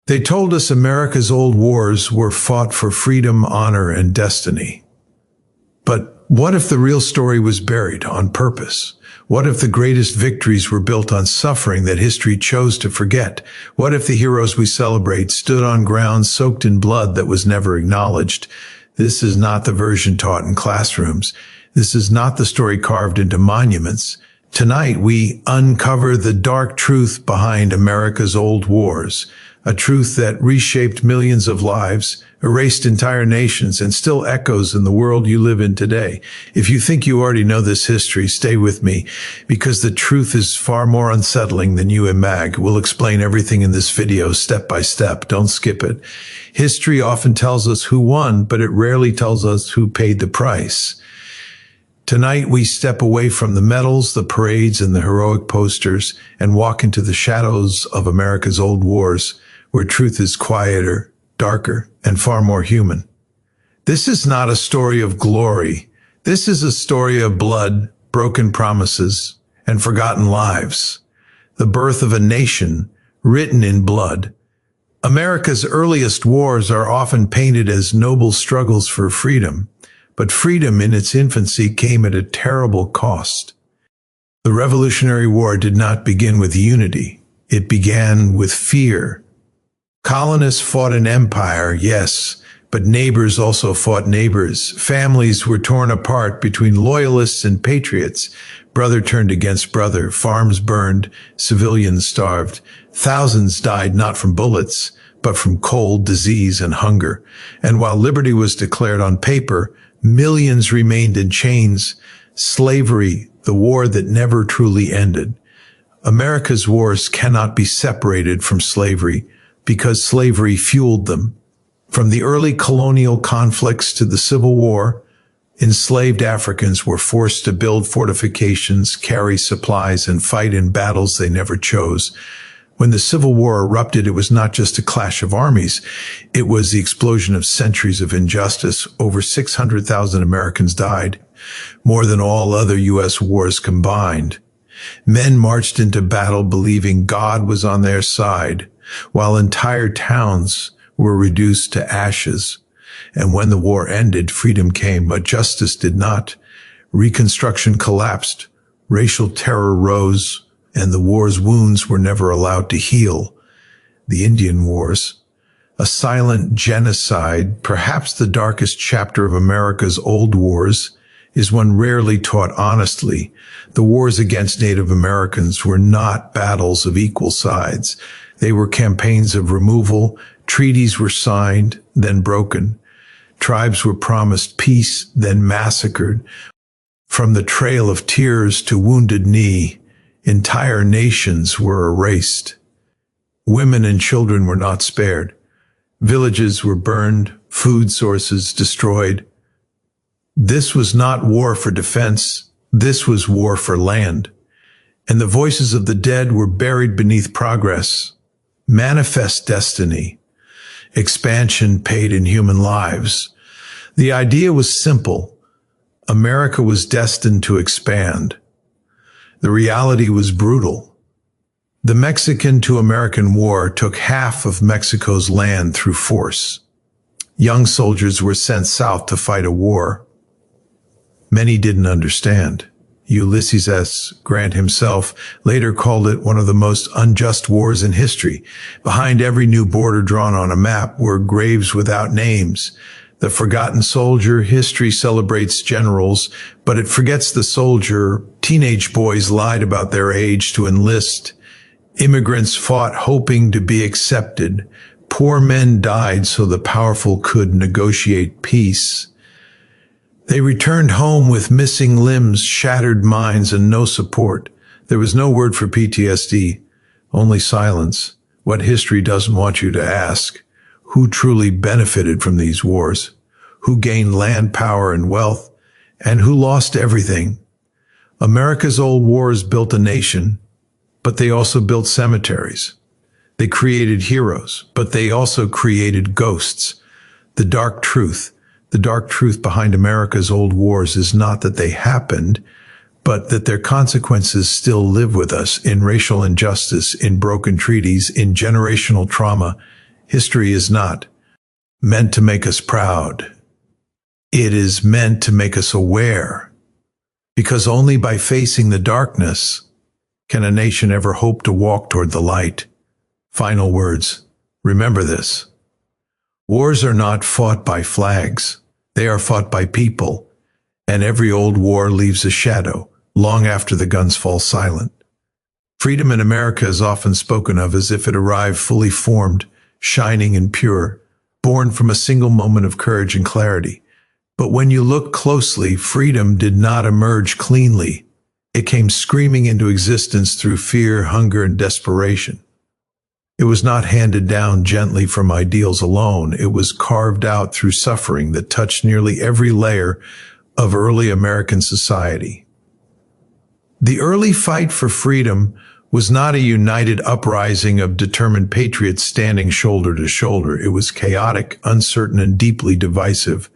They told us America's old wars were fought for freedom, honor, and destiny. But what if the real story was buried on purpose? What if the greatest victories were built on suffering that history chose to forget? What if the heroes we celebrate stood on ground soaked in blood that was never acknowledged? This is not the version taught in classrooms. This is not the story carved into monuments. Tonight, we uncover the dark truth behind America's old wars, a truth that reshaped millions of lives, erased entire nations, and still echoes in the world you live in today. If you think you already know this history, stay with me, because the truth is far more unsettling than you imagine. We'll explain everything in this video step by step. Don't skip it. History often tells us who won, but it rarely tells us who paid the price. Tonight, we step away from the medals, the parades, and the heroic posters and walk into the shadows of America's old wars, where truth is quieter, darker, and far more human. This is not a story of glory. This is a story of blood, broken promises, and forgotten lives. The birth of a nation written in blood. America's earliest wars are often painted as noble struggles for freedom, but freedom in its infancy came at a terrible cost. The Revolutionary War did not begin with unity. It began with fear. Colonists fought an empire, yes, but neighbors also fought neighbors. Families were torn apart between loyalists and patriots. Brother turned against brother. Farms burned. Civilians starved. Thousands died not from bullets, but from cold, disease, and hunger. And while liberty was declared on paper, millions remained in chains. Slavery, the war that never truly ended. America's wars cannot be separated from slavery, because slavery fueled them. From the early colonial conflicts to the Civil War, enslaved Africans were forced to build fortifications, carry supplies, and fight in battles they never chose. When the Civil War erupted, it was not just a clash of armies. It was the explosion of centuries of injustice. Over 600,000 Americans died, more than all other U.S. wars combined. Men marched into battle believing God was on their side, while entire towns were reduced to ashes. And when the war ended, freedom came, but justice did not. Reconstruction collapsed, racial terror rose, and the war's wounds were never allowed to heal. The Indian Wars, a silent genocide, perhaps the darkest chapter of America's old wars, is one rarely taught honestly. The wars against Native Americans were not battles of equal sides. They were campaigns of removal. Treaties were signed, then broken. Tribes were promised peace, then massacred. From the Trail of Tears to Wounded Knee, entire nations were erased. Women and children were not spared. Villages were burned, food sources destroyed. This was not war for defense. This was war for land. And the voices of the dead were buried beneath progress. Manifest destiny. Expansion paid in human lives. The idea was simple. America was destined to expand. The reality was brutal. The Mexican to American War took half of Mexico's land through force. Young soldiers were sent south to fight a war many didn't understand. Ulysses S. Grant himself later called it one of the most unjust wars in history. Behind every new border drawn on a map were graves without names. The forgotten soldier. History celebrates generals, but it forgets the soldier. Teenage boys lied about their age to enlist. Immigrants fought hoping to be accepted. Poor men died so the powerful could negotiate peace. They returned home with missing limbs, shattered minds, and no support. There was no word for PTSD, only silence. What history doesn't want you to ask. Who truly benefited from these wars? Who gained land, power, and wealth? And who lost everything? America's old wars built a nation, but they also built cemeteries. They created heroes, but they also created ghosts. The dark truth behind America's old wars is not that they happened, but that their consequences still live with us in racial injustice, in broken treaties, in generational trauma, History is not meant to make us proud. It is meant to make us aware, because only by facing the darkness can a nation ever hope to walk toward the light. Final words. Remember this. Wars are not fought by flags. They are fought by people, and every old war leaves a shadow long after the guns fall silent. Freedom in America is often spoken of as if it arrived fully formed, shining and pure, born from a single moment of courage and clarity. But when you look closely, freedom did not emerge cleanly. It came screaming into existence through fear, hunger, and desperation. It was not handed down gently from ideals alone. It was carved out through suffering that touched nearly every layer of early American society. The early fight for freedom was not a united uprising of determined patriots standing shoulder to shoulder. It was chaotic, uncertain, and deeply divisive.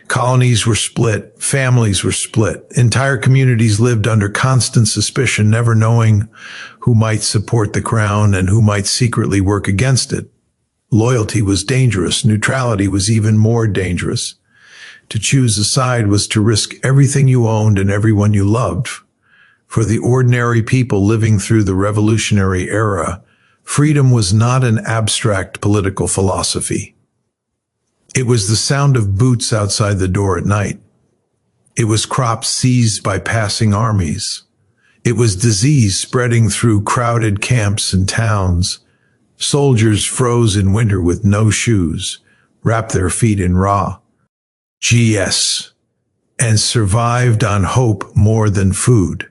Colonies were split, families were split, entire communities lived under constant suspicion, never knowing who might support the crown and who might secretly work against it. Loyalty was dangerous, neutrality was even more dangerous. To choose a side was to risk everything you owned and everyone you loved. For the ordinary people living through the Revolutionary era, freedom was not an abstract political philosophy. It was the sound of boots outside the door at night. It was crops seized by passing armies. It was disease spreading through crowded camps and towns. Soldiers froze in winter with no shoes, wrapped their feet in raw GS, and survived on hope more than food.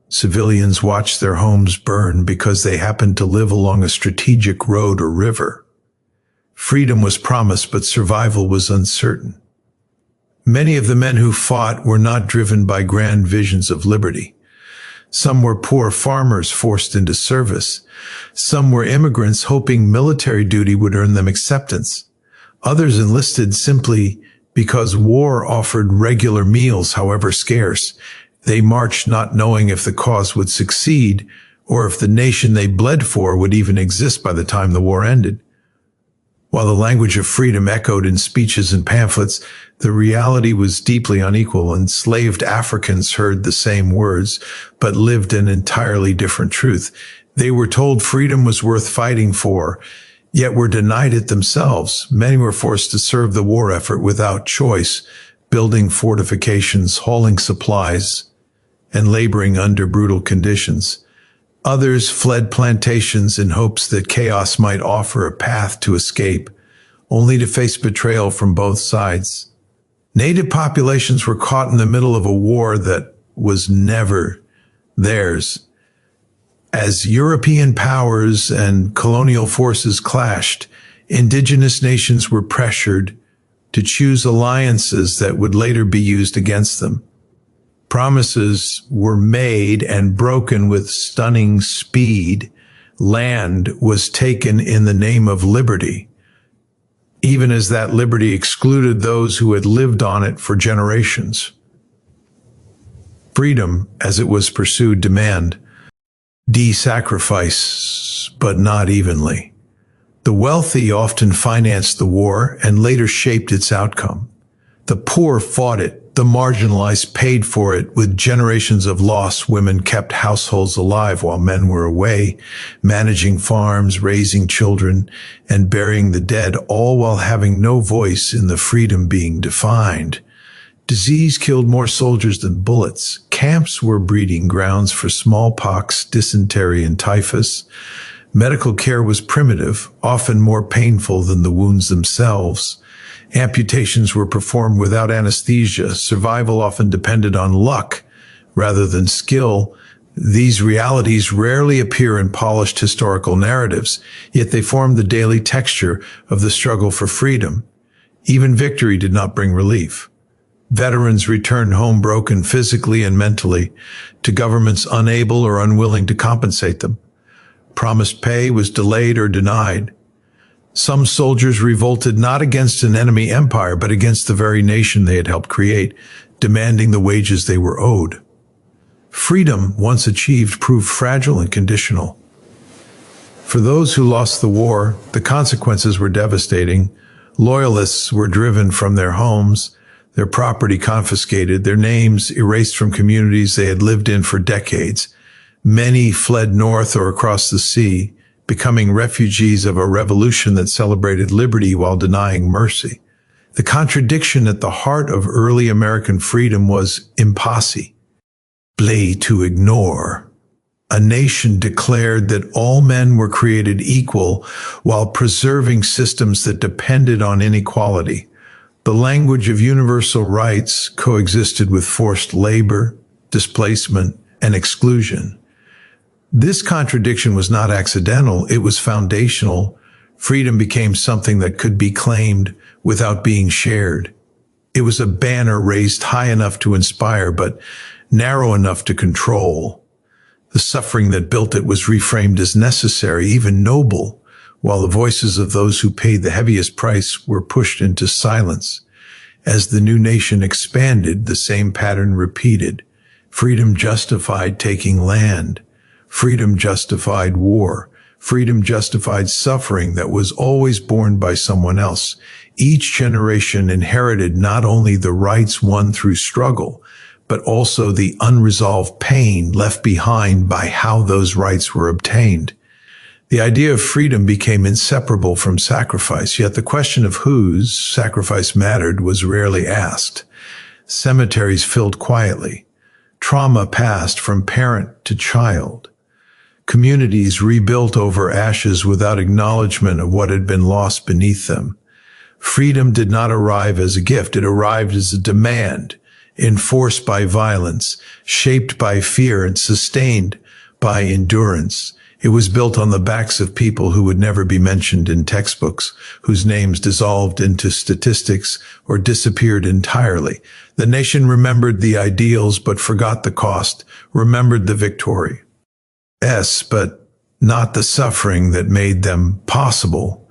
Civilians watched their homes burn because they happened to live along a strategic road or river. Freedom was promised, but survival was uncertain. Many of the men who fought were not driven by grand visions of liberty. Some were poor farmers forced into service. Some were immigrants hoping military duty would earn them acceptance. Others enlisted simply because war offered regular meals, however scarce. They marched not knowing if the cause would succeed or if the nation they bled for would even exist by the time the war ended. While the language of freedom echoed in speeches and pamphlets, the reality was deeply unequal. Enslaved Africans heard the same words, but lived an entirely different truth. They were told freedom was worth fighting for, yet were denied it themselves. Many were forced to serve the war effort without choice, building fortifications, hauling supplies, and laboring under brutal conditions. Others fled plantations in hopes that chaos might offer a path to escape, only to face betrayal from both sides. Native populations were caught in the middle of a war that was never theirs. As European powers and colonial forces clashed, indigenous nations were pressured to choose alliances that would later be used against them. Promises were made and broken with stunning speed. Land was taken in the name of liberty, even as that liberty excluded those who had lived on it for generations. Freedom, as it was pursued, demanded sacrifice, but not evenly. The wealthy often financed the war and later shaped its outcome. The poor fought it. The marginalized paid for it. With generations of loss, women kept households alive while men were away, managing farms, raising children, and burying the dead, all while having no voice in the freedom being defined. Disease killed more soldiers than bullets. Camps were breeding grounds for smallpox, dysentery, and typhus. Medical care was primitive, often more painful than the wounds themselves. Amputations were performed without anesthesia. Survival often depended on luck rather than skill. These realities rarely appear in polished historical narratives, yet they form the daily texture of the struggle for freedom. Even victory did not bring relief. Veterans returned home broken physically and mentally, to governments unable or unwilling to compensate them. Promised pay was delayed or denied. Some soldiers revolted not against an enemy empire, but against the very nation they had helped create, demanding the wages they were owed. Freedom, once achieved, proved fragile and conditional. For those who lost the war, the consequences were devastating. Loyalists were driven from their homes, their property confiscated, their names erased from communities they had lived in for decades. Many fled north or across the sea, becoming refugees of a revolution that celebrated liberty while denying mercy. The contradiction at the heart of early American freedom was impossible to ignore. A nation declared that all men were created equal while preserving systems that depended on inequality. The language of universal rights coexisted with forced labor, displacement, and exclusion. This contradiction was not accidental, it was foundational. Freedom became something that could be claimed without being shared. It was a banner raised high enough to inspire, but narrow enough to control. The suffering that built it was reframed as necessary, even noble, while the voices of those who paid the heaviest price were pushed into silence. As the new nation expanded, the same pattern repeated. Freedom justified taking land. Freedom justified war. Freedom justified suffering that was always borne by someone else. Each generation inherited not only the rights won through struggle, but also the unresolved pain left behind by how those rights were obtained. The idea of freedom became inseparable from sacrifice, yet the question of whose sacrifice mattered was rarely asked. Cemeteries filled quietly. Trauma passed from parent to child. Communities rebuilt over ashes without acknowledgement of what had been lost beneath them. Freedom did not arrive as a gift, it arrived as a demand, enforced by violence, shaped by fear, and sustained by endurance. It was built on the backs of people who would never be mentioned in textbooks, whose names dissolved into statistics or disappeared entirely. The nation remembered the ideals but forgot the cost, remembered the victory. But not the suffering that made them possible.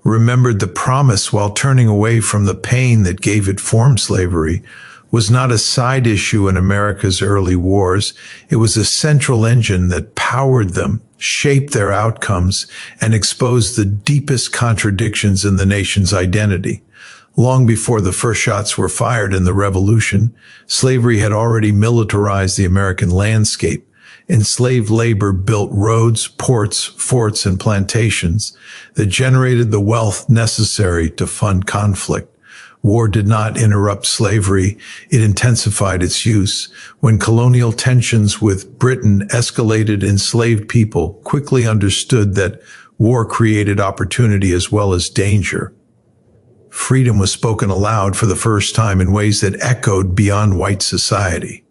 Remembered the promise while turning away from the pain that gave it form. Slavery was not a side issue in America's early wars. It was a central engine that powered them, shaped their outcomes, and exposed the deepest contradictions in the nation's identity. Long before the first shots were fired in the Revolution, slavery had already militarized the American landscape. Enslaved labor built roads, ports, forts, and plantations that generated the wealth necessary to fund conflict. War did not interrupt slavery, it intensified its use. When colonial tensions with Britain escalated, enslaved people quickly understood that war created opportunity as well as danger. Freedom was spoken aloud for the first time in ways that echoed beyond white society.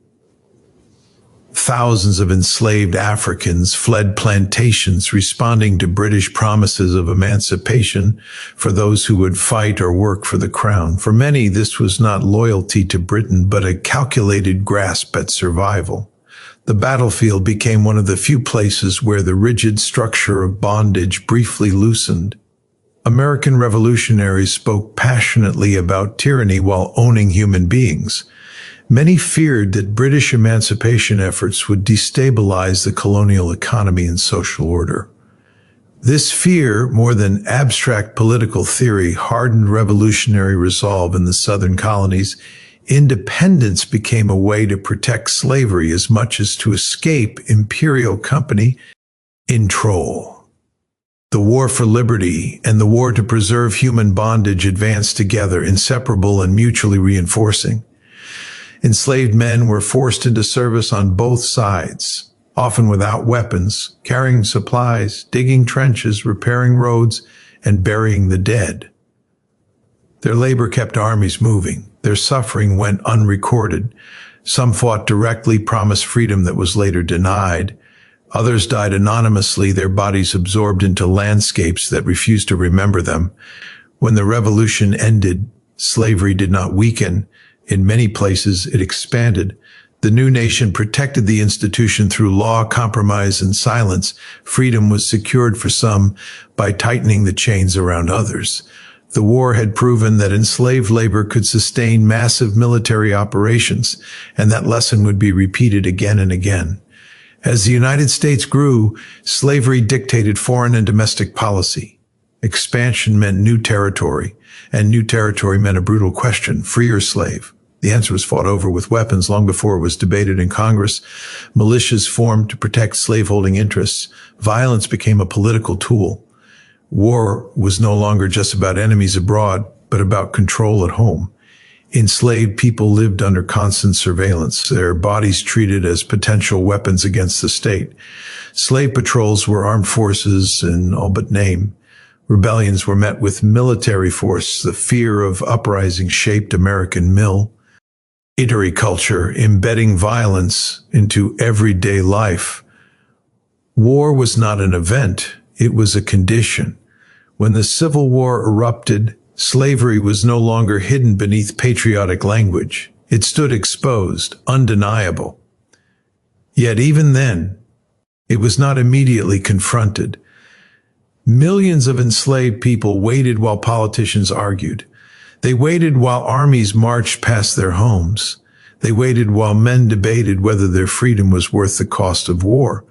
Thousands of enslaved Africans fled plantations, responding to British promises of emancipation for those who would fight or work for the crown. For many, this was not loyalty to Britain, but a calculated grasp at survival. The battlefield became one of the few places where the rigid structure of bondage briefly loosened. American revolutionaries spoke passionately about tyranny while owning human beings. Many feared that British emancipation efforts would destabilize the colonial economy and social order. This fear, more than abstract political theory, hardened revolutionary resolve in the southern colonies. Independence became a way to protect slavery as much as to escape imperial company control. The war for liberty and the war to preserve human bondage advanced together, inseparable and mutually reinforcing. Enslaved men were forced into service on both sides, often without weapons, carrying supplies, digging trenches, repairing roads, and burying the dead. Their labor kept armies moving. Their suffering went unrecorded. Some fought directly, promised freedom that was later denied. Others died anonymously, their bodies absorbed into landscapes that refused to remember them. When the revolution ended, slavery did not weaken. In many places, it expanded. The new nation protected the institution through law, compromise, and silence. Freedom was secured for some by tightening the chains around others. The war had proven that enslaved labor could sustain massive military operations, and that lesson would be repeated again and again. As the United States grew, slavery dictated foreign and domestic policy. Expansion meant new territory, and new territory meant a brutal question, free or slave. The answer was fought over with weapons long before it was debated in Congress. Militias formed to protect slaveholding interests. Violence became a political tool. War was no longer just about enemies abroad, but about control at home. Enslaved people lived under constant surveillance, their bodies treated as potential weapons against the state. Slave patrols were armed forces in all but name. Rebellions were met with military force. The fear of uprising shaped American military culture, embedding violence into everyday life. War was not an event, it was a condition. When the Civil War erupted, slavery was no longer hidden beneath patriotic language. It stood exposed, undeniable. Yet even then, it was not immediately confronted. Millions of enslaved people waited while politicians argued. They waited while armies marched past their homes. They waited while men debated whether their freedom was worth the cost of war.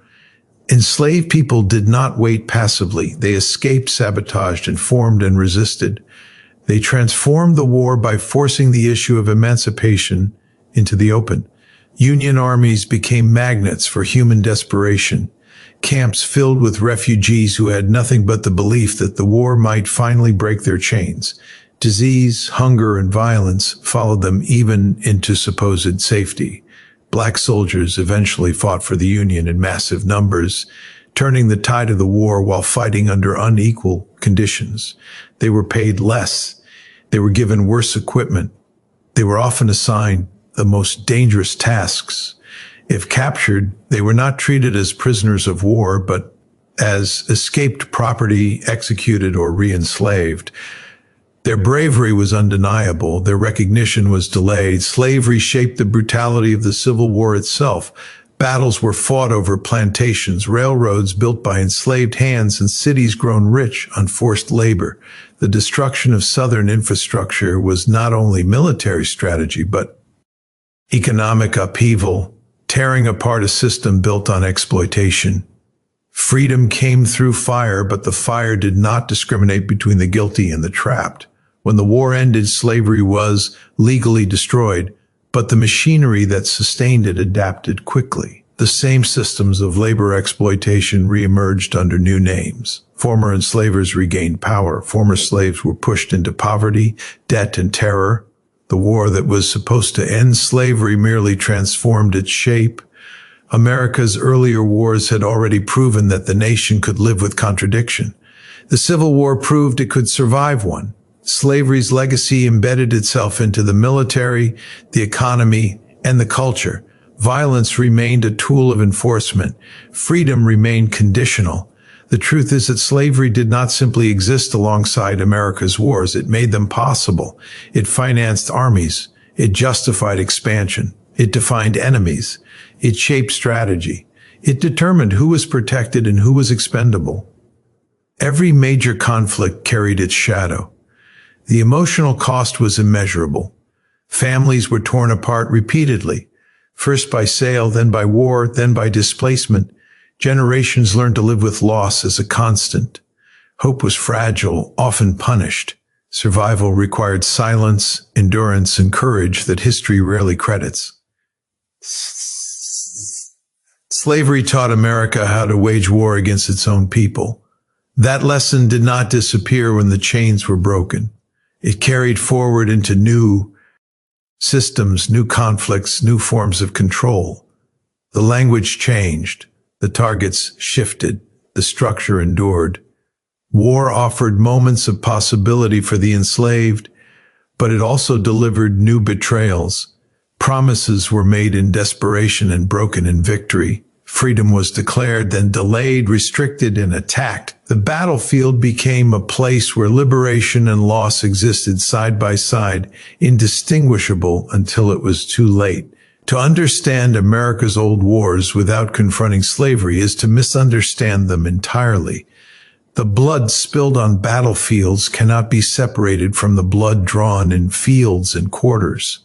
Enslaved people did not wait passively. They escaped, sabotaged, informed, and resisted. They transformed the war by forcing the issue of emancipation into the open. Union armies became magnets for human desperation. Camps filled with refugees who had nothing but the belief that the war might finally break their chains. Disease, hunger, and violence followed them even into supposed safety. Black soldiers eventually fought for the Union in massive numbers, turning the tide of the war while fighting under unequal conditions. They were paid less. They were given worse equipment. They were often assigned the most dangerous tasks. If captured, they were not treated as prisoners of war, but as escaped property, executed or re-enslaved. Their bravery was undeniable. Their recognition was delayed. Slavery shaped the brutality of the Civil War itself. Battles were fought over plantations, railroads built by enslaved hands, and cities grown rich on forced labor. The destruction of Southern infrastructure was not only military strategy, but economic upheaval, tearing apart a system built on exploitation. Freedom came through fire, but the fire did not discriminate between the guilty and the trapped. When the war ended, slavery was legally destroyed, but the machinery that sustained it adapted quickly. The same systems of labor exploitation reemerged under new names. Former enslavers regained power. Former slaves were pushed into poverty, debt, and terror. The war that was supposed to end slavery merely transformed its shape. America's earlier wars had already proven that the nation could live with contradiction. The Civil War proved it could survive one. Slavery's legacy embedded itself into the military, the economy, and the culture. Violence remained a tool of enforcement. Freedom remained conditional. The truth is that slavery did not simply exist alongside America's wars. It made them possible. It financed armies. It justified expansion. It defined enemies. It shaped strategy. It determined who was protected and who was expendable. Every major conflict carried its shadow. The emotional cost was immeasurable. Families were torn apart repeatedly, first by sale, then by war, then by displacement. Generations learned to live with loss as a constant. Hope was fragile, often punished. Survival required silence, endurance, and courage that history rarely credits. Slavery taught America how to wage war against its own people. That lesson did not disappear when the chains were broken. It carried forward into new systems, new conflicts, new forms of control. The language changed. The targets shifted. The structure endured. War offered moments of possibility for the enslaved, but it also delivered new betrayals. Promises were made in desperation and broken in victory. Freedom was declared, then delayed, restricted, and attacked. The battlefield became a place where liberation and loss existed side by side, indistinguishable until it was too late. To understand America's old wars without confronting slavery is to misunderstand them entirely. The blood spilled on battlefields cannot be separated from the blood drawn in fields and quarters.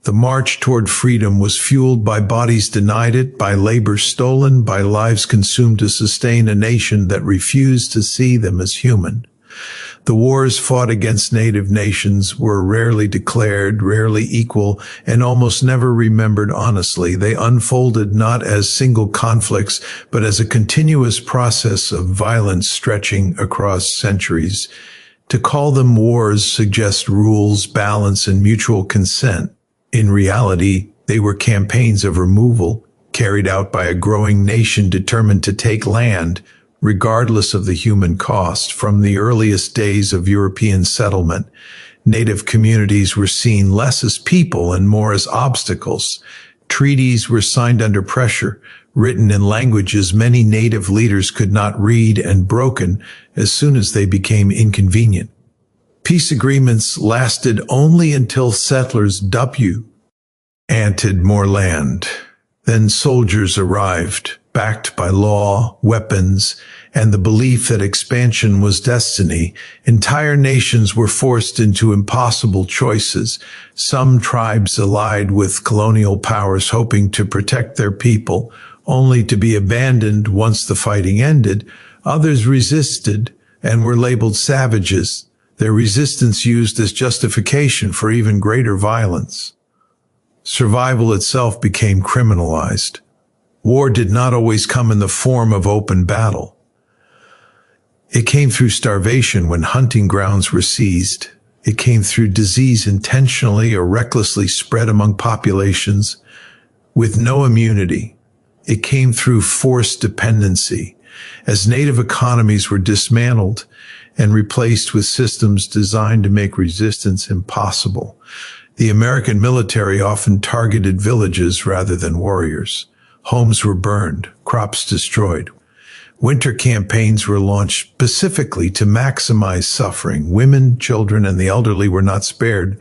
The march toward freedom was fueled by bodies denied it, by labor stolen, by lives consumed to sustain a nation that refused to see them as human. The wars fought against native nations were rarely declared, rarely equal, and almost never remembered honestly. They unfolded not as single conflicts, but as a continuous process of violence stretching across centuries. To call them wars suggests rules, balance, and mutual consent. In reality, they were campaigns of removal carried out by a growing nation determined to take land, regardless of the human cost. From the earliest days of European settlement, native communities were seen less as people and more as obstacles. Treaties were signed under pressure, written in languages many native leaders could not read, and broken as soon as they became inconvenient. Peace agreements lasted only until settlers wanted more land. Then soldiers arrived, backed by law, weapons, and the belief that expansion was destiny. Entire nations were forced into impossible choices. Some tribes allied with colonial powers hoping to protect their people, only to be abandoned once the fighting ended. Others resisted and were labeled savages, their resistance used as justification for even greater violence. Survival itself became criminalized. War did not always come in the form of open battle. It came through starvation when hunting grounds were seized. It came through disease intentionally or recklessly spread among populations with no immunity. It came through forced dependency, as native economies were dismantled and replaced with systems designed to make resistance impossible. The American military often targeted villages rather than warriors. Homes were burned, crops destroyed. Winter campaigns were launched specifically to maximize suffering. Women, children, and the elderly were not spared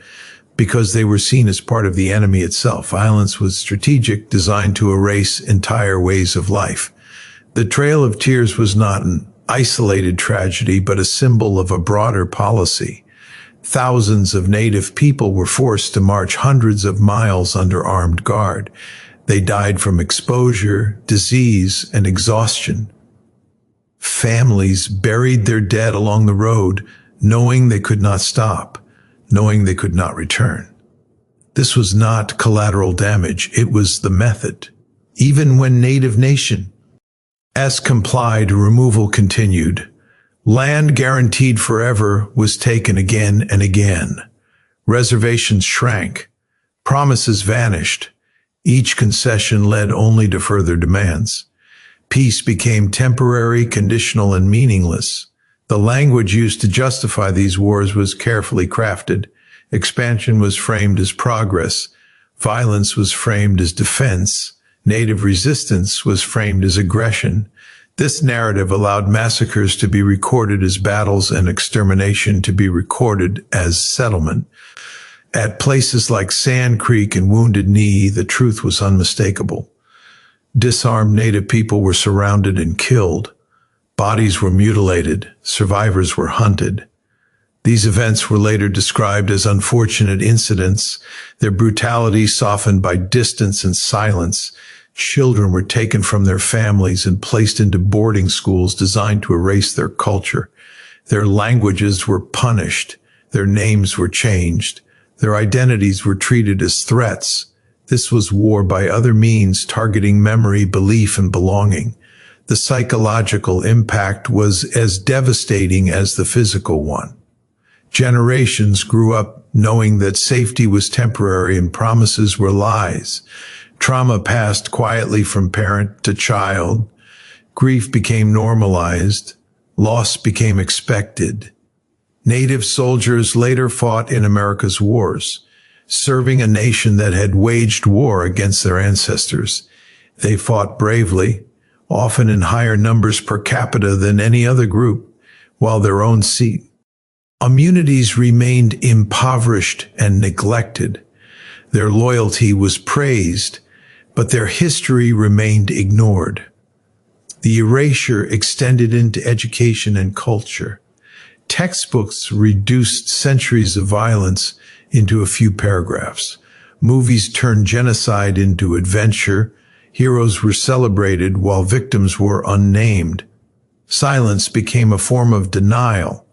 because they were seen as part of the enemy itself. Violence was strategic, designed to erase entire ways of life. The Trail of Tears was not an isolated tragedy, but a symbol of a broader policy. Thousands of native people were forced to march hundreds of miles under armed guard. They died from exposure, disease, and exhaustion. Families buried their dead along the road, knowing they could not stop, knowing they could not return. This was not collateral damage, it was the method. Even when native nations complied, removal continued. Land guaranteed forever was taken again and again. Reservations shrank. Promises vanished. Each concession led only to further demands. Peace became temporary, conditional, and meaningless. The language used to justify these wars was carefully crafted. Expansion was framed as progress. Violence was framed as defense. Native resistance was framed as aggression. This narrative allowed massacres to be recorded as battles and extermination to be recorded as settlement. At places like Sand Creek and Wounded Knee, the truth was unmistakable. Disarmed native people were surrounded and killed. Bodies were mutilated. Survivors were hunted. These events were later described as unfortunate incidents, their brutality softened by distance and silence. Children were taken from their families and placed into boarding schools designed to erase their culture. Their languages were punished. Their names were changed. Their identities were treated as threats. This was war by other means, targeting memory, belief, and belonging. The psychological impact was as devastating as the physical one. Generations grew up knowing that safety was temporary and promises were lies. Trauma passed quietly from parent to child. Grief became normalized. Loss became expected. Native soldiers later fought in America's wars, serving a nation that had waged war against their ancestors. They fought bravely, often in higher numbers per capita than any other group, while their own communities remained impoverished and neglected. Their loyalty was praised, but their history remained ignored. The erasure extended into education and culture. Textbooks reduced centuries of violence into a few paragraphs. Movies turned genocide into adventure. Heroes were celebrated while victims were unnamed. Silence became a form of denial.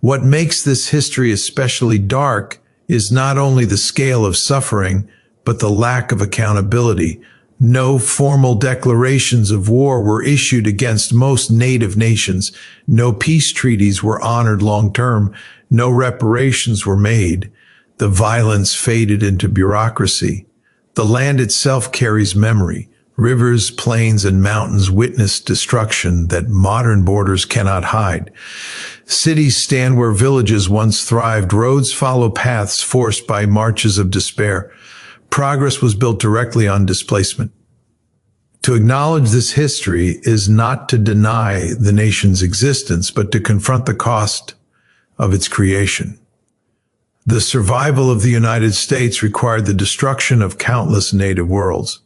What makes this history especially dark is not only the scale of suffering, but the lack of accountability. No formal declarations of war were issued against most native nations. No peace treaties were honored long-term. No reparations were made. The violence faded into bureaucracy. The land itself carries memory. Rivers, plains, and mountains witness destruction that modern borders cannot hide. Cities stand where villages once thrived. Roads follow paths forced by marches of despair. Progress was built directly on displacement. To acknowledge this history is not to deny the nation's existence, but to confront the cost of its creation. The survival of the United States required the destruction of countless native worlds.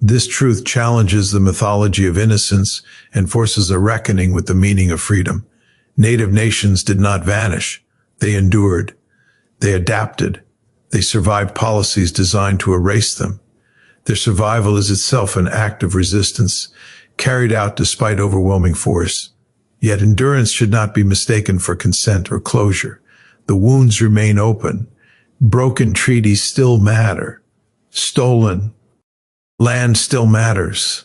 This truth challenges the mythology of innocence and forces a reckoning with the meaning of freedom. Native nations did not vanish. They endured. They adapted. They survived policies designed to erase them. Their survival is itself an act of resistance, carried out despite overwhelming force. Yet endurance should not be mistaken for consent or closure. The wounds remain open. Broken treaties still matter. Stolen land still matters.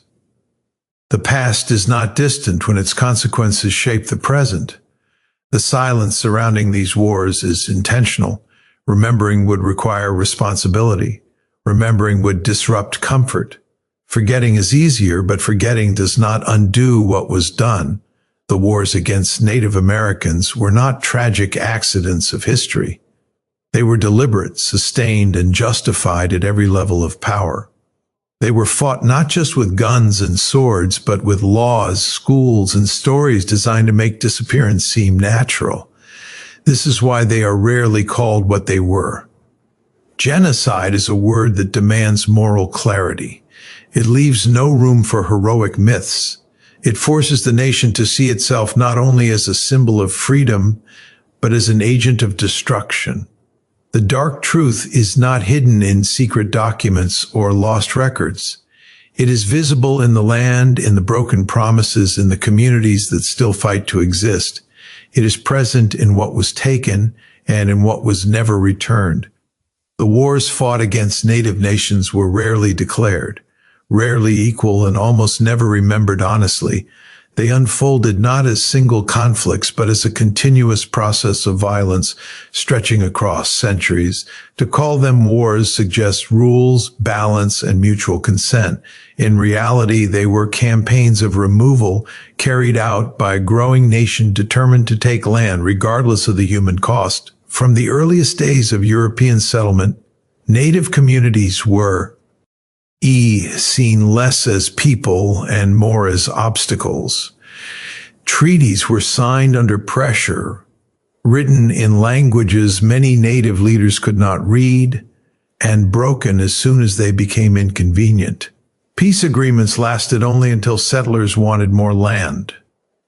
The past is not distant when its consequences shape the present. The silence surrounding these wars is intentional. Remembering would require responsibility. Remembering would disrupt comfort. Forgetting is easier, but forgetting does not undo what was done. The wars against Native Americans were not tragic accidents of history. They were deliberate, sustained, and justified at every level of power. They were fought not just with guns and swords, but with laws, schools, and stories designed to make disappearance seem natural. This is why they are rarely called what they were. Genocide is a word that demands moral clarity. It leaves no room for heroic myths. It forces the nation to see itself not only as a symbol of freedom, but as an agent of destruction. The dark truth is not hidden in secret documents or lost records. It is visible in the land, in the broken promises, in the communities that still fight to exist. It is present in what was taken and in what was never returned. The wars fought against native nations were rarely declared, rarely equal, and almost never remembered honestly. They unfolded not as single conflicts, but as a continuous process of violence stretching across centuries. To call them wars suggests rules, balance, and mutual consent. In reality, they were campaigns of removal carried out by a growing nation determined to take land regardless of the human cost. From the earliest days of European settlement, native communities were seen less as people and more as obstacles. Treaties were signed under pressure, written in languages many native leaders could not read, and broken as soon as they became inconvenient. Peace agreements lasted only until settlers wanted more land.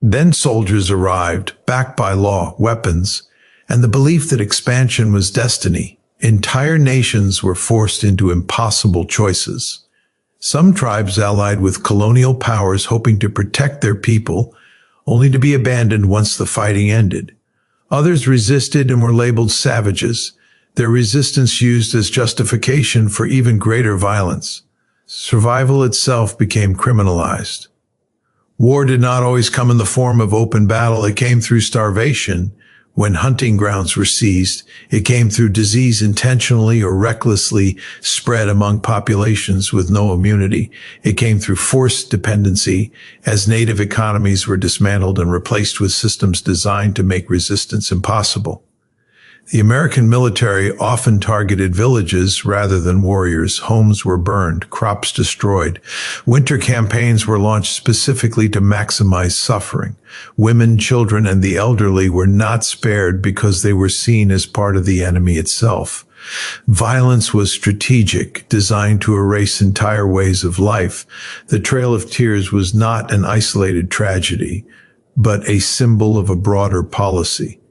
Then soldiers arrived, backed by law, weapons, and the belief that expansion was destiny. Entire nations were forced into impossible choices. Some tribes allied with colonial powers hoping to protect their people, only to be abandoned once the fighting ended. Others resisted and were labeled savages, their resistance used as justification for even greater violence. Survival itself became criminalized. War did not always come in the form of open battle. It came through starvation. When hunting grounds were seized, it came through disease intentionally or recklessly spread among populations with no immunity. It came through forced dependency as native economies were dismantled and replaced with systems designed to make resistance impossible. The American military often targeted villages rather than warriors. Homes were burned, crops destroyed. Winter campaigns were launched specifically to maximize suffering. Women, children, and the elderly were not spared because they were seen as part of the enemy itself. Violence was strategic, designed to erase entire ways of life. The Trail of Tears was not an isolated tragedy, but a symbol of a broader policy.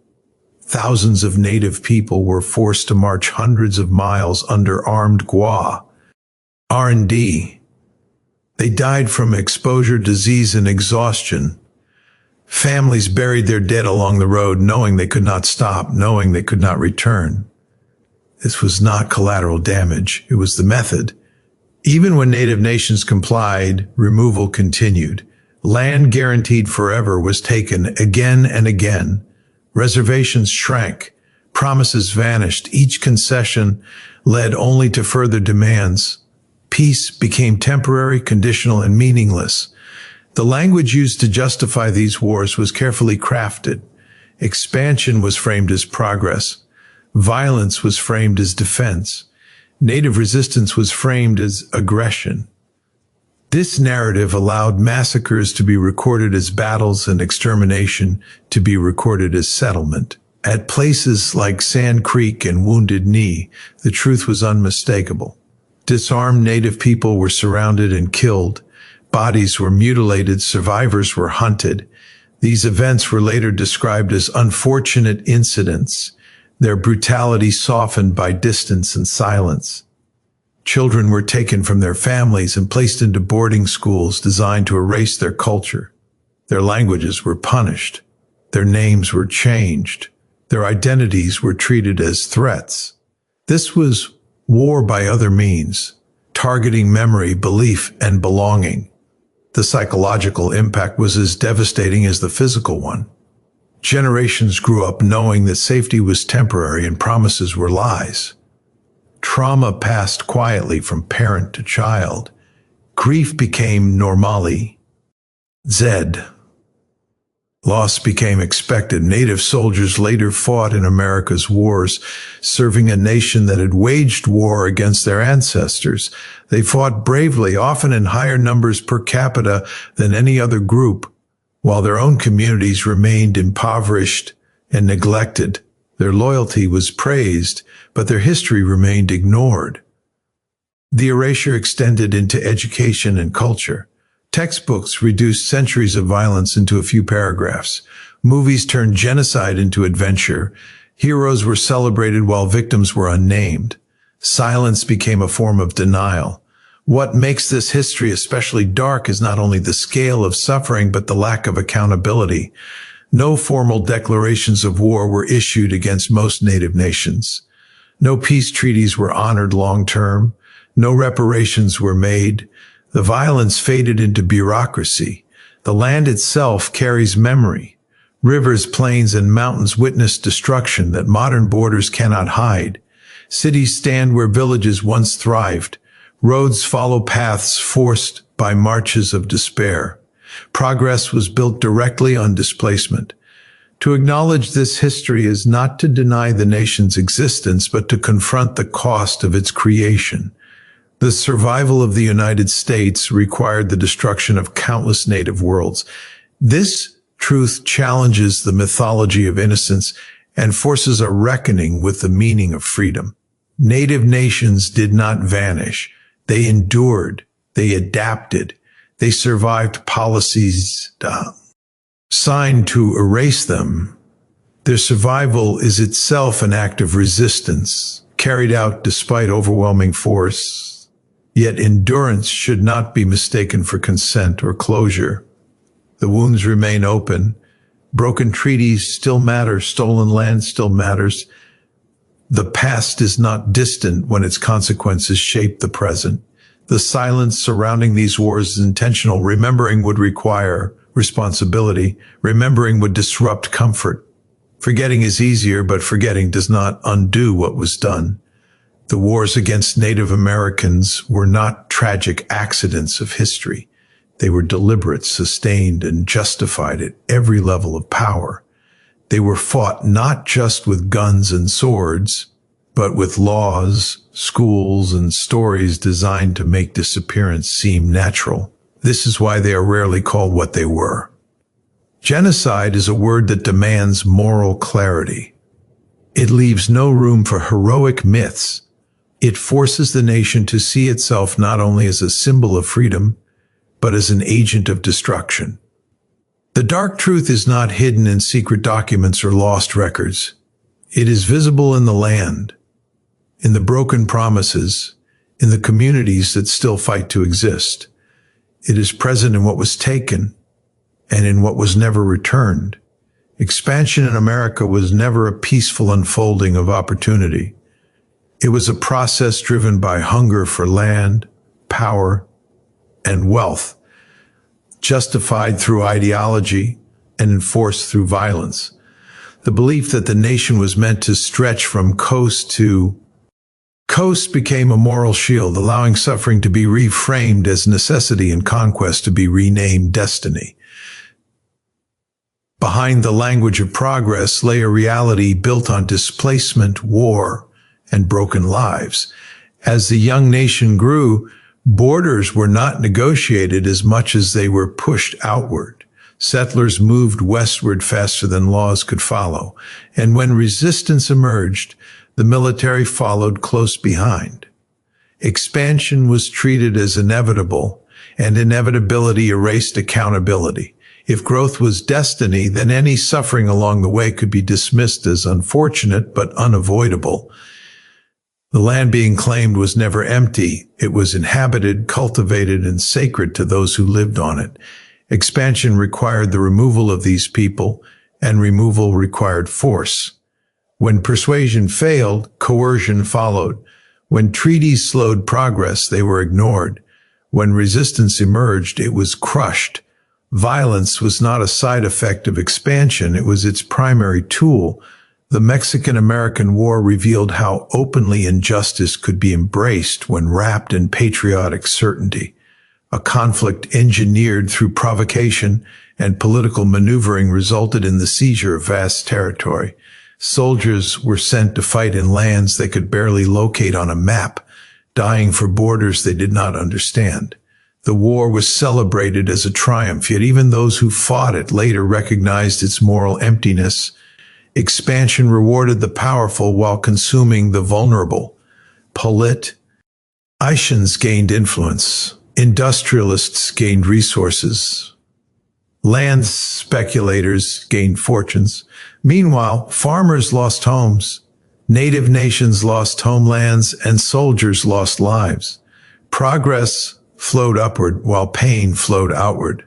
Thousands of native people were forced to march hundreds of miles under armed R&D. They died from exposure, disease, and exhaustion. Families buried their dead along the road, knowing they could not stop, knowing they could not return. This was not collateral damage. It was the method. Even when native nations complied, removal continued. Land guaranteed forever was taken again and again. Reservations shrank. Promises vanished. Each concession led only to further demands. Peace became temporary, conditional, and meaningless. The language used to justify these wars was carefully crafted. Expansion was framed as progress. Violence was framed as defense. Native resistance was framed as aggression. This narrative allowed massacres to be recorded as battles and extermination to be recorded as settlement. At places like Sand Creek and Wounded Knee, the truth was unmistakable. Disarmed native people were surrounded and killed. Bodies were mutilated. Survivors were hunted. These events were later described as unfortunate incidents, their brutality softened by distance and silence. Children were taken from their families and placed into boarding schools designed to erase their culture. Their languages were punished. Their names were changed. Their identities were treated as threats. This was war by other means, targeting memory, belief, and belonging. The psychological impact was as devastating as the physical one. Generations grew up knowing that safety was temporary and promises were lies. Trauma passed quietly from parent to child. Grief became normali. Zed. Loss became expected. Native soldiers later fought in America's wars, serving a nation that had waged war against their ancestors. They fought bravely, often in higher numbers per capita than any other group, while their own communities remained impoverished and neglected. Their loyalty was praised, but their history remained ignored. The erasure extended into education and culture. Textbooks reduced centuries of violence into a few paragraphs. Movies turned genocide into adventure. Heroes were celebrated while victims were unnamed. Silence became a form of denial. What makes this history especially dark is not only the scale of suffering, but the lack of accountability. No formal declarations of war were issued against most native nations. No peace treaties were honored long-term. No reparations were made. The violence faded into bureaucracy. The land itself carries memory. Rivers, plains, and mountains witness destruction that modern borders cannot hide. Cities stand where villages once thrived. Roads follow paths forced by marches of despair. Progress was built directly on displacement. To acknowledge this history is not to deny the nation's existence, but to confront the cost of its creation. The survival of the United States required the destruction of countless native worlds. This truth challenges the mythology of innocence and forces a reckoning with the meaning of freedom. Native nations did not vanish. They endured. They adapted. They survived policies signed to erase them. Their survival is itself an act of resistance, carried out despite overwhelming force. Yet endurance should not be mistaken for consent or closure. The wounds remain open. Broken treaties still matter. Stolen land still matters. The past is not distant when its consequences shape the present. The silence surrounding these wars is intentional. Remembering would require responsibility. Remembering would disrupt comfort. Forgetting is easier, but forgetting does not undo what was done. The wars against Native Americans were not tragic accidents of history. They were deliberate, sustained, and justified at every level of power. They were fought not just with guns and swords, but with laws, schools, and stories designed to make disappearance seem natural. This is why they are rarely called what they were. Genocide is a word that demands moral clarity. It leaves no room for heroic myths. It forces the nation to see itself not only as a symbol of freedom, but as an agent of destruction. The dark truth is not hidden in secret documents or lost records. It is visible in the land, in the broken promises, in the communities that still fight to exist. It is present in what was taken and in what was never returned. Expansion in America was never a peaceful unfolding of opportunity. It was a process driven by hunger for land, power, and wealth, justified through ideology and enforced through violence. The belief that the nation was meant to stretch from coast to coast became a moral shield, allowing suffering to be reframed as necessity and conquest to be renamed destiny. Behind the language of progress lay a reality built on displacement, war, and broken lives. As the young nation grew, borders were not negotiated as much as they were pushed outward. Settlers moved westward faster than laws could follow, and when resistance emerged, the military followed close behind. Expansion was treated as inevitable, and inevitability erased accountability. If growth was destiny, then any suffering along the way could be dismissed as unfortunate but unavoidable. The land being claimed was never empty. It was inhabited, cultivated, and sacred to those who lived on it. Expansion required the removal of these people, and removal required force. When persuasion failed, coercion followed. When treaties slowed progress, they were ignored. When resistance emerged, it was crushed. Violence was not a side effect of expansion, it was its primary tool. The Mexican-American War revealed how openly injustice could be embraced when wrapped in patriotic certainty. A conflict engineered through provocation and political maneuvering resulted in the seizure of vast territory. Soldiers were sent to fight in lands they could barely locate on a map, dying for borders they did not understand. The war was celebrated as a triumph, yet even those who fought it later recognized its moral emptiness. Expansion rewarded the powerful while consuming the vulnerable. Politicians gained influence. Industrialists gained resources. Land speculators gained fortunes. Meanwhile, farmers lost homes. Native nations lost homelands, and soldiers lost lives. Progress flowed upward while pain flowed outward.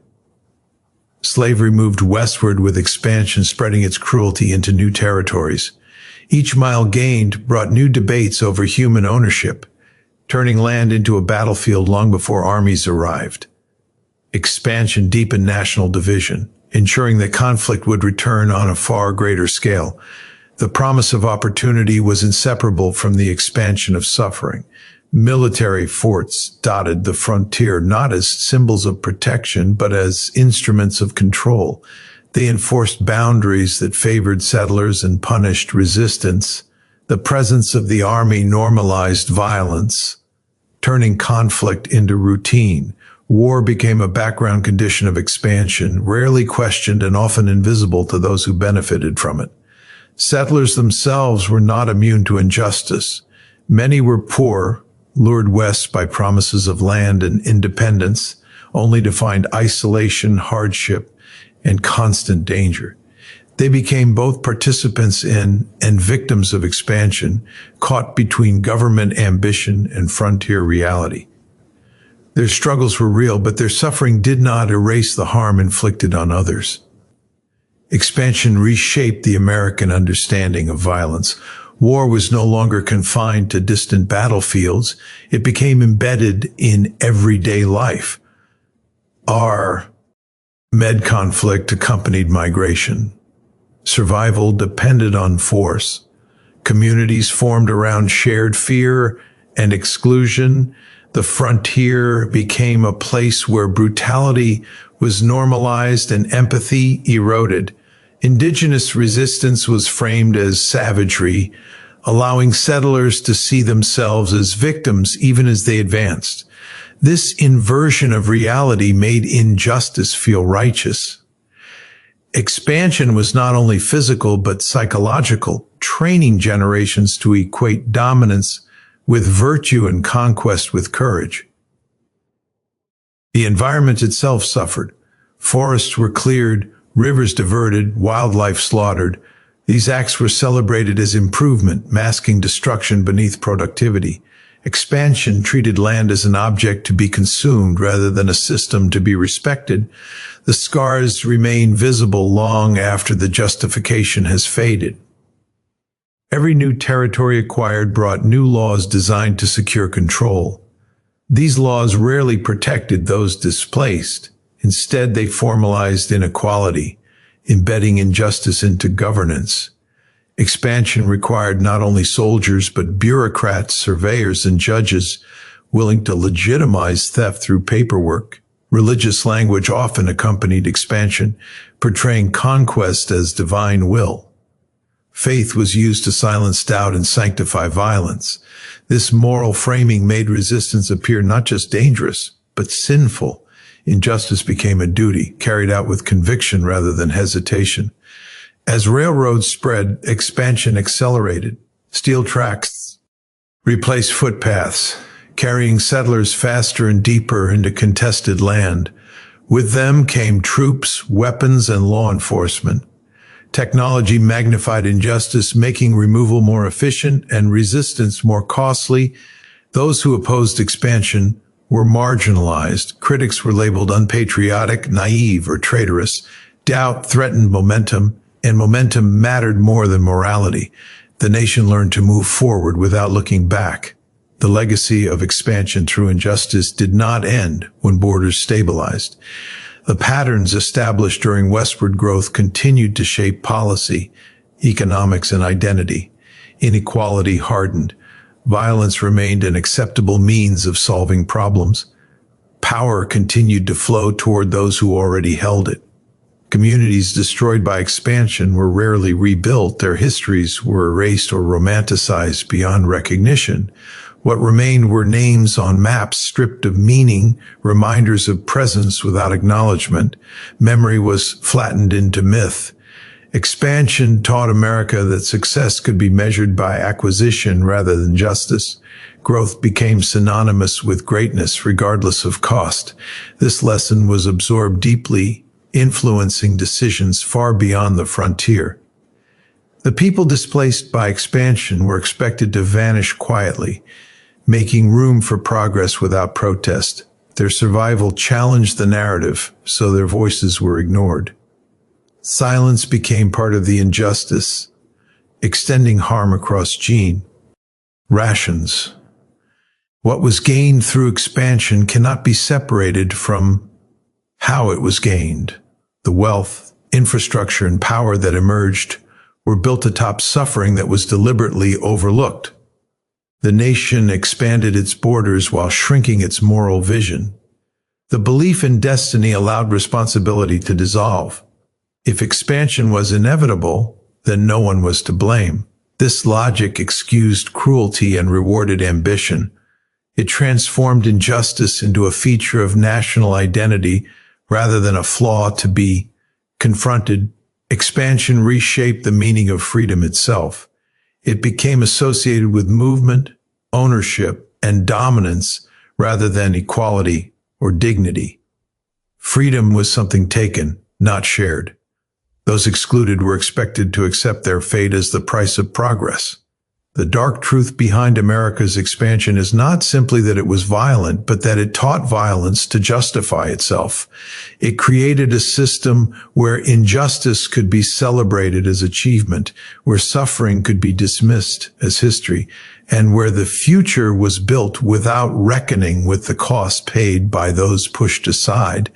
Slavery moved westward with expansion spreading its cruelty into new territories. Each mile gained brought new debates over human ownership, turning land into a battlefield long before armies arrived. Expansion deepened national division, ensuring that conflict would return on a far greater scale. The promise of opportunity was inseparable from the expansion of suffering. Military forts dotted the frontier not as symbols of protection, but as instruments of control. They enforced boundaries that favored settlers and punished resistance. The presence of the army normalized violence, turning conflict into routine. War became a background condition of expansion, rarely questioned and often invisible to those who benefited from it. Settlers themselves were not immune to injustice. Many were poor, lured west by promises of land and independence, only to find isolation, hardship, and constant danger. They became both participants in and victims of expansion, caught between government ambition and frontier reality. Their struggles were real, but their suffering did not erase the harm inflicted on others. Expansion reshaped the American understanding of violence. War was no longer confined to distant battlefields. It became embedded in everyday life. Our Med conflict accompanied migration. Survival depended on force. Communities formed around shared fear and exclusion. The frontier became a place where brutality was normalized and empathy eroded. Indigenous resistance was framed as savagery, allowing settlers to see themselves as victims even as they advanced. This inversion of reality made injustice feel righteous. Expansion was not only physical but psychological, training generations to equate dominance with virtue and conquest with courage. The environment itself suffered. Forests were cleared, rivers diverted, wildlife slaughtered. These acts were celebrated as improvement, masking destruction beneath productivity. Expansion treated land as an object to be consumed rather than a system to be respected. The scars remain visible long after the justification has faded. Every new territory acquired brought new laws designed to secure control. These laws rarely protected those displaced. Instead, they formalized inequality, embedding injustice into governance. Expansion required not only soldiers, but bureaucrats, surveyors, and judges willing to legitimize theft through paperwork. Religious language often accompanied expansion, portraying conquest as divine will. Faith was used to silence doubt and sanctify violence. This moral framing made resistance appear not just dangerous, but sinful. Injustice became a duty, carried out with conviction rather than hesitation. As railroads spread, expansion accelerated. Steel tracks replaced footpaths, carrying settlers faster and deeper into contested land. With them came troops, weapons, and law enforcement. Technology magnified injustice, making removal more efficient and resistance more costly. Those who opposed expansion were marginalized. Critics were labeled unpatriotic, naive, or traitorous. Doubt threatened momentum, and momentum mattered more than morality. The nation learned to move forward without looking back. The legacy of expansion through injustice did not end when borders stabilized. The patterns established during westward growth continued to shape policy, economics, and identity. Inequality hardened. Violence remained an acceptable means of solving problems. Power continued to flow toward those who already held it. Communities destroyed by expansion were rarely rebuilt. Their histories were erased or romanticized beyond recognition. What remained were names on maps stripped of meaning, reminders of presence without acknowledgement. Memory was flattened into myth. Expansion taught America that success could be measured by acquisition rather than justice. Growth became synonymous with greatness regardless of cost. This lesson was absorbed deeply, influencing decisions far beyond the frontier. The people displaced by expansion were expected to vanish quietly, making room for progress without protest. Their survival challenged the narrative, so their voices were ignored. Silence became part of the injustice, extending harm across rations. What was gained through expansion cannot be separated from how it was gained. The wealth, infrastructure, and power that emerged were built atop suffering that was deliberately overlooked. The nation expanded its borders while shrinking its moral vision. The belief in destiny allowed responsibility to dissolve. If expansion was inevitable, then no one was to blame. This logic excused cruelty and rewarded ambition. It transformed injustice into a feature of national identity rather than a flaw to be confronted. Expansion reshaped the meaning of freedom itself. It became associated with movement, ownership, and dominance rather than equality or dignity. Freedom was something taken, not shared. Those excluded were expected to accept their fate as the price of progress. The dark truth behind America's expansion is not simply that it was violent, but that it taught violence to justify itself. It created a system where injustice could be celebrated as achievement, where suffering could be dismissed as history, and where the future was built without reckoning with the cost paid by those pushed aside.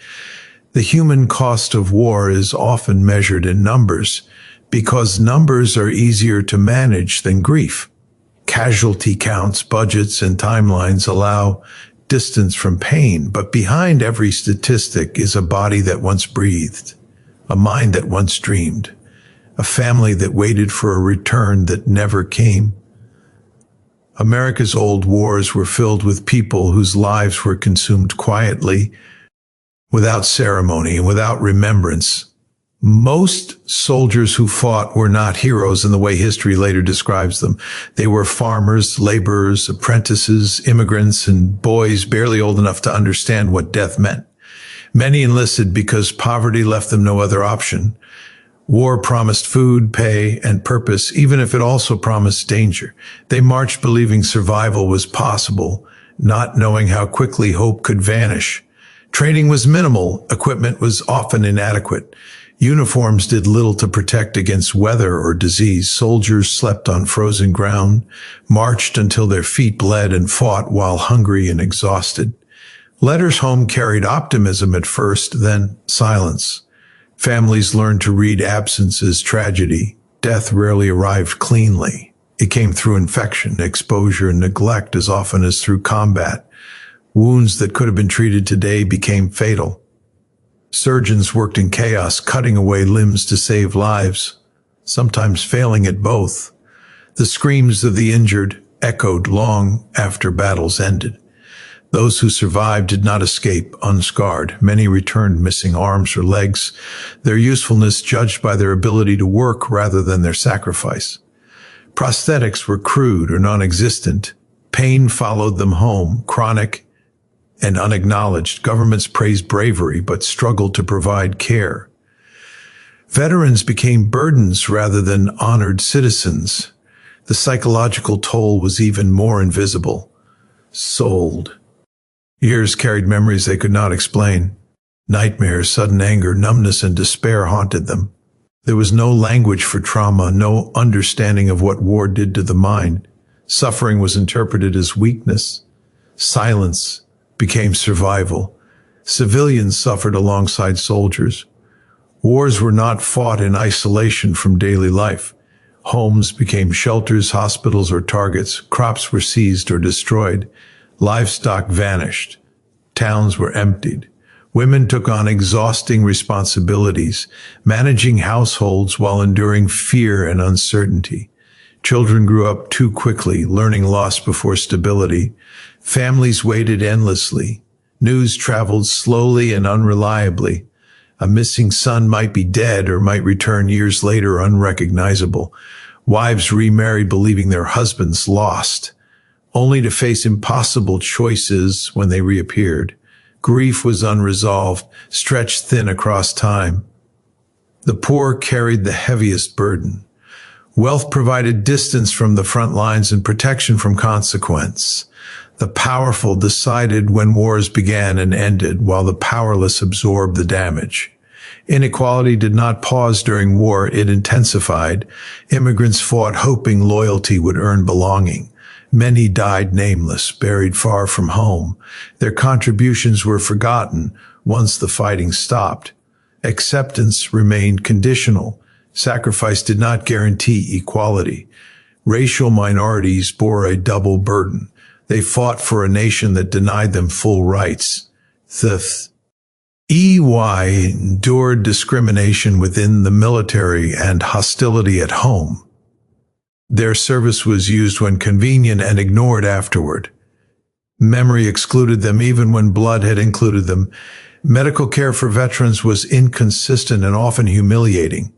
The human cost of war is often measured in numbers, because numbers are easier to manage than grief. Casualty counts, budgets, and timelines allow distance from pain, but behind every statistic is a body that once breathed, a mind that once dreamed, a family that waited for a return that never came. America's old wars were filled with people whose lives were consumed quietly, without ceremony and without remembrance. Most soldiers who fought were not heroes in the way history later describes them. They were farmers, laborers, apprentices, immigrants, and boys barely old enough to understand what death meant. Many enlisted because poverty left them no other option. War promised food, pay, and purpose, even if it also promised danger. They marched believing survival was possible, not knowing how quickly hope could vanish. Training was minimal, equipment was often inadequate. Uniforms did little to protect against weather or disease. Soldiers slept on frozen ground, marched until their feet bled, and fought while hungry and exhausted. Letters home carried optimism at first, then silence. Families learned to read absence as tragedy. Death rarely arrived cleanly. It came through infection, exposure, and neglect as often as through combat. Wounds that could have been treated today became fatal. Surgeons worked in chaos, cutting away limbs to save lives, sometimes failing at both. The screams of the injured echoed long after battles ended. Those who survived did not escape unscarred. Many returned missing arms or legs, their usefulness judged by their ability to work rather than their sacrifice. Prosthetics were crude or non-existent. Pain followed them home, chronic and unacknowledged. Governments praised bravery but struggled to provide care. Veterans became burdens rather than honored citizens. The psychological toll was even more invisible. Sold. Years carried memories they could not explain. Nightmares, sudden anger, numbness, and despair haunted them. There was no language for trauma, no understanding of what war did to the mind. Suffering was interpreted as weakness. Silence became survival. Civilians suffered alongside soldiers. Wars were not fought in isolation from daily life. Homes became shelters, hospitals, or targets. Crops were seized or destroyed. Livestock vanished. Towns were emptied. Women took on exhausting responsibilities, managing households while enduring fear and uncertainty. Children grew up too quickly, learning loss before stability. Families waited endlessly. News traveled slowly and unreliably. A missing son might be dead or might return years later unrecognizable. Wives remarried believing their husbands lost, only to face impossible choices when they reappeared. Grief was unresolved, stretched thin across time. The poor carried the heaviest burden. Wealth provided distance from the front lines and protection from consequence. The powerful decided when wars began and ended, while the powerless absorbed the damage. Inequality did not pause during war, it intensified. Immigrants fought hoping loyalty would earn belonging. Many died nameless, buried far from home. Their contributions were forgotten once the fighting stopped. Acceptance remained conditional. Sacrifice did not guarantee equality. Racial minorities bore a double burden. They fought for a nation that denied them full rights. The EY endured discrimination within the military and hostility at home. Their service was used when convenient and ignored afterward. Memory excluded them even when blood had included them. Medical care for veterans was inconsistent and often humiliating.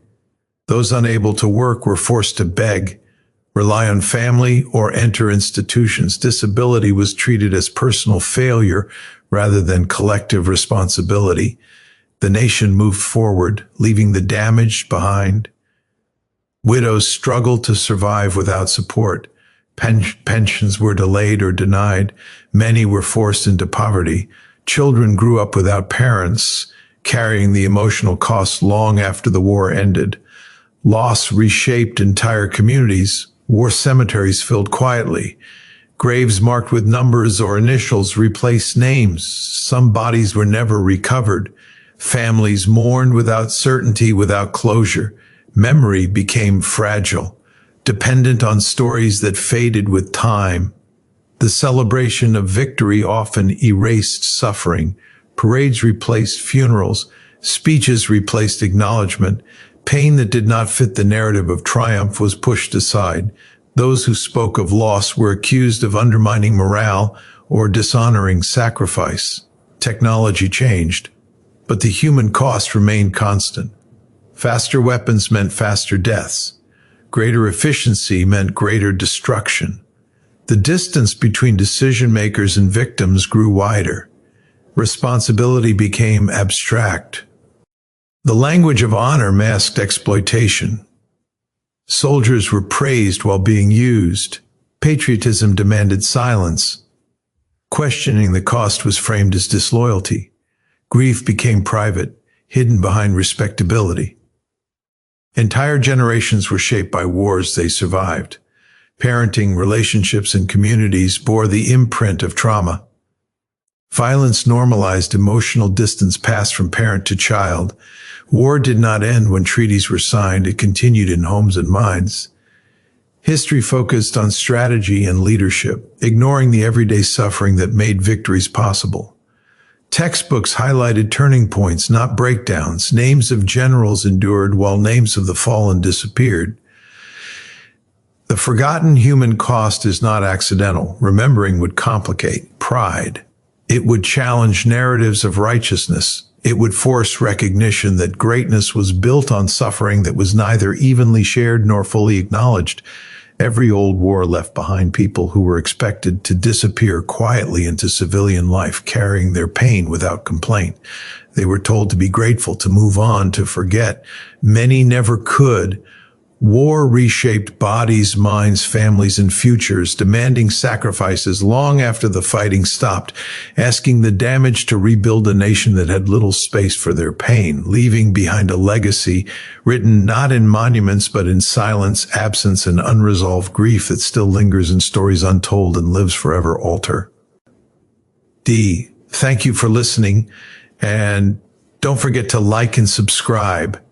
Those unable to work were forced to beg, rely on family, or enter institutions. Disability was treated as personal failure rather than collective responsibility. The nation moved forward, leaving the damaged behind. Widows struggled to survive without support. Pensions were delayed or denied. Many were forced into poverty. Children grew up without parents, carrying the emotional costs long after the war ended. Loss reshaped entire communities. War cemeteries filled quietly. Graves marked with numbers or initials replaced names. Some bodies were never recovered. Families mourned without certainty, without closure. Memory became fragile, dependent on stories that faded with time. The celebration of victory often erased suffering. Parades replaced funerals. Speeches replaced acknowledgement. Pain that did not fit the narrative of triumph was pushed aside. Those who spoke of loss were accused of undermining morale or dishonoring sacrifice. Technology changed, but the human cost remained constant. Faster weapons meant faster deaths. Greater efficiency meant greater destruction. The distance between decision makers and victims grew wider. Responsibility became abstract. The language of honor masked exploitation. Soldiers were praised while being used. Patriotism demanded silence. Questioning the cost was framed as disloyalty. Grief became private, hidden behind respectability. Entire generations were shaped by wars they survived. Parenting, relationships, and communities bore the imprint of trauma. Violence normalized emotional distance passed from parent to child. War did not end when treaties were signed. It continued in homes and minds. History focused on strategy and leadership, ignoring the everyday suffering that made victories possible. Textbooks highlighted turning points, not breakdowns. Names of generals endured while names of the fallen disappeared. The forgotten human cost is not accidental. Remembering would complicate pride. It would challenge narratives of righteousness. It would force recognition that greatness was built on suffering that was neither evenly shared nor fully acknowledged. Every old war left behind people who were expected to disappear quietly into civilian life, carrying their pain without complaint. They were told to be grateful, to move on, to forget. Many never could. War reshaped bodies, minds, families, and futures, demanding sacrifices long after the fighting stopped, asking the damaged to rebuild a nation that had little space for their pain, leaving behind a legacy written not in monuments but in silence, absence, and unresolved grief that still lingers in stories untold and lives forever. Alter. Thank you for listening, and don't forget to like and subscribe.